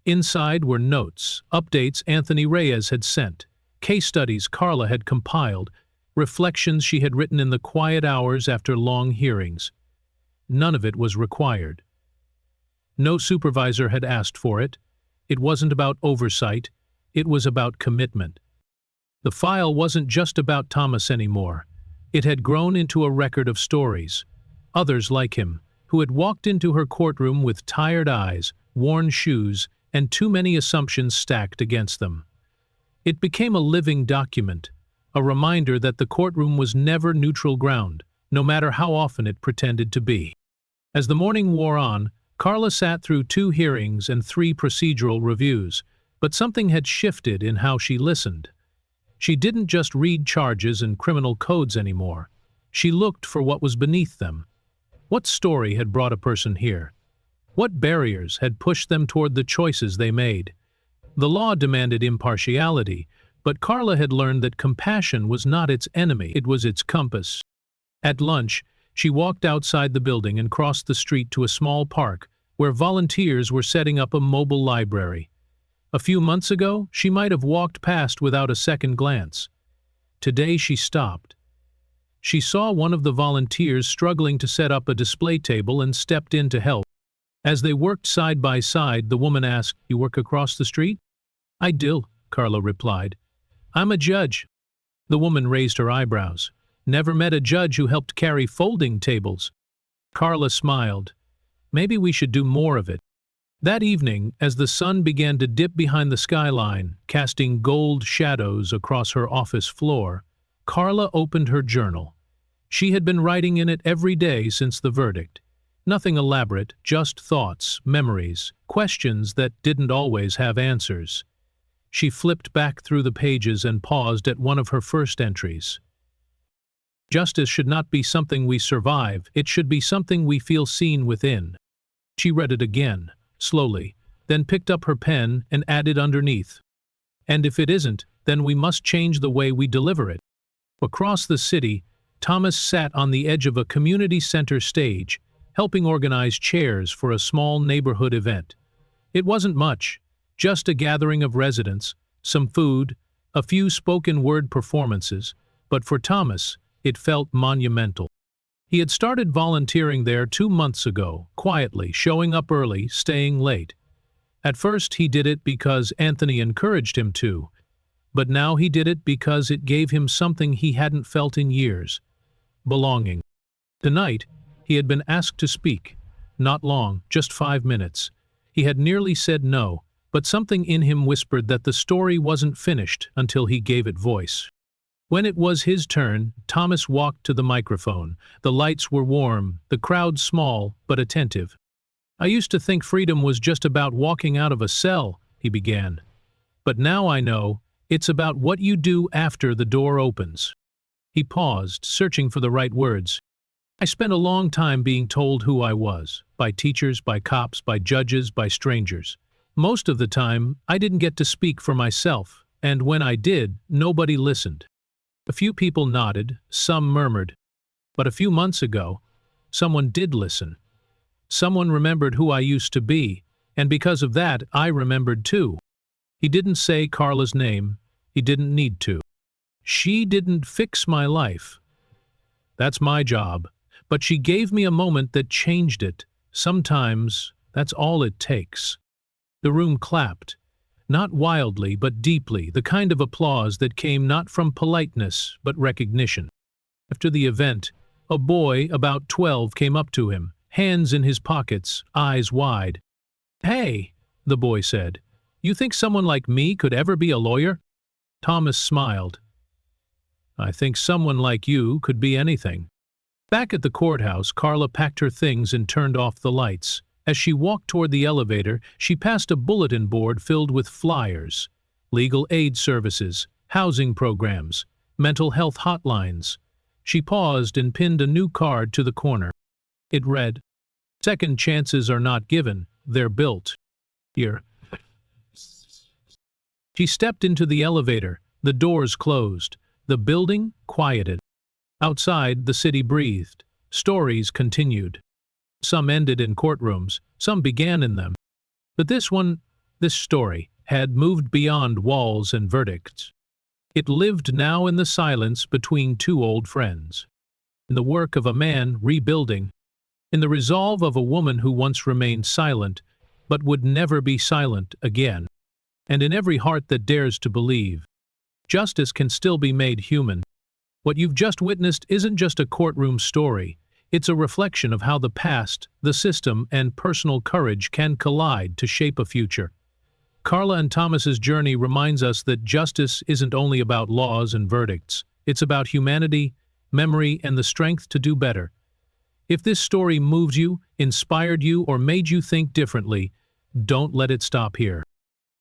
Inside were notes, updates Anthony Reyes had sent, case studies Carla had compiled, reflections she had written in the quiet hours after long hearings. None of it was required. No supervisor had asked for it. It wasn't about oversight. It was about commitment. The file wasn't just about Thomas anymore. It had grown into a record of stories. Others like him, who had walked into her courtroom with tired eyes, worn shoes, and too many assumptions stacked against them. It became a living document, a reminder that the courtroom was never neutral ground, no matter how often it pretended to be. As the morning wore on, Carla sat through 2 hearings and 3 procedural reviews, but something had shifted in how she listened. She didn't just read charges and criminal codes anymore. She looked for what was beneath them. What story had brought a person here? What barriers had pushed them toward the choices they made? The law demanded impartiality, but Carla had learned that compassion was not its enemy, it was its compass. At lunch, she walked outside the building and crossed the street to a small park where volunteers were setting up a mobile library. A few months ago, she might have walked past without a second glance. Today she stopped. She saw one of the volunteers struggling to set up a display table and stepped in to help. As they worked side by side, the woman asked, "You work across the street?" "I do," Carla replied. "I'm a judge." The woman raised her eyebrows. "Never met a judge who helped carry folding tables." Carla smiled. "Maybe we should do more of it." That evening, as the sun began to dip behind the skyline, casting gold shadows across her office floor, Carla opened her journal. She had been writing in it every day since the verdict. Nothing elaborate, just thoughts, memories, questions that didn't always have answers. She flipped back through the pages and paused at one of her first entries. "Justice should not be something we survive, it should be something we feel seen within." She read it again, slowly, then picked up her pen and added underneath, "And if it isn't, then we must change the way we deliver it." Across the city, Thomas sat on the edge of a community center stage, helping organize chairs for a small neighborhood event. It wasn't much, just a gathering of residents, some food, a few spoken-word performances, but for Thomas, it felt monumental. He had started volunteering there 2 months ago, quietly, showing up early, staying late. At first he did it because Anthony encouraged him to, but now he did it because it gave him something he hadn't felt in years: belonging. Tonight, he had been asked to speak. Not long, just 5 minutes. He had nearly said no, but something in him whispered that the story wasn't finished until he gave it voice. When it was his turn, Thomas walked to the microphone. The lights were warm, the crowd small but attentive. "I used to think freedom was just about walking out of a cell," he began. "But now I know, it's about what you do after the door opens." He paused, searching for the right words. "I spent a long time being told who I was, by teachers, by cops, by judges, by strangers. Most of the time, I didn't get to speak for myself, and when I did, nobody listened. A few people nodded, some murmured. But a few months ago, someone did listen. Someone remembered who I used to be, and because of that, I remembered too." He didn't say Carla's name. He didn't need to. "She didn't fix my life. That's my job. But she gave me a moment that changed it. Sometimes, that's all it takes." The room clapped. Not wildly, but deeply, the kind of applause that came not from politeness, but recognition. After the event, a boy about 12 came up to him, hands in his pockets, eyes wide. "Hey," the boy said, "you think someone like me could ever be a lawyer?" Thomas smiled. "I think someone like you could be anything." Back at the courthouse, Carla packed her things and turned off the lights. As she walked toward the elevator, she passed a bulletin board filled with flyers: legal aid services, housing programs, mental health hotlines. She paused and pinned a new card to the corner. It read, "Second chances are not given, they're built. Here." She stepped into the elevator, the doors closed, the building quieted. Outside, the city breathed. Stories continued. Some ended in courtrooms, some began in them. But this one, This story had moved beyond walls and verdicts. It lived now in the silence between two old friends, in the work of a man rebuilding, in the resolve of a woman who once remained silent, but would never be silent again, and in every heart that dares to believe. Justice can still be made human. What you've just witnessed isn't just a courtroom story, it's a reflection of how the past, the system, and personal courage can collide to shape a future. Carla and Thomas's journey reminds us that justice isn't only about laws and verdicts, it's about humanity, memory, and the strength to do better. If this story moved you, inspired you, or made you think differently, don't let it stop here.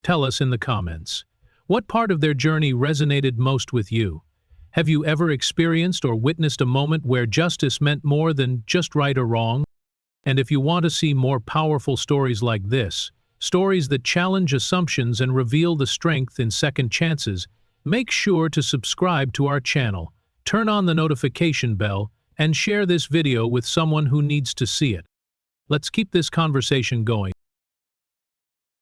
Tell us in the comments. What part of their journey resonated most with you? Have you ever experienced or witnessed a moment where justice meant more than just right or wrong? And if you want to see more powerful stories like this, stories that challenge assumptions and reveal the strength in second chances, make sure to subscribe to our channel, turn on the notification bell, and share this video with someone who needs to see it. Let's keep this conversation going.